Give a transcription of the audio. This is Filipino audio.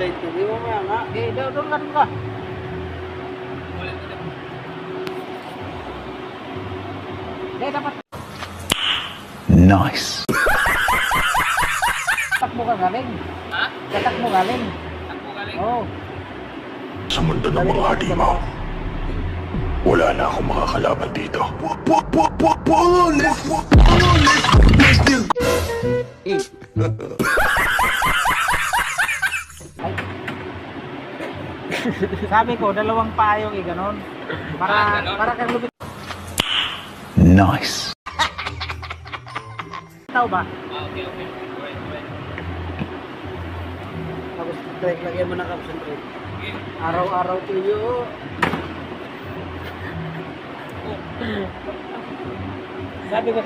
excited. Hindi mo maya nga. Okay, doon ka. Dapat Nice. tatak mo ka galing. Ha? Tatak mo galing. Takbo galing. Oo. Sa mundo ng mga halimaw, wala na akong makakalaban dito. Ay. Sabi ko, dalawang payong ganon. Para kang lumit. Nice. Tao ba? Okay. Right. Tapos strike, lagyan mo ng concentrate. Okay. Araw-araw tuyo. Sabi ko,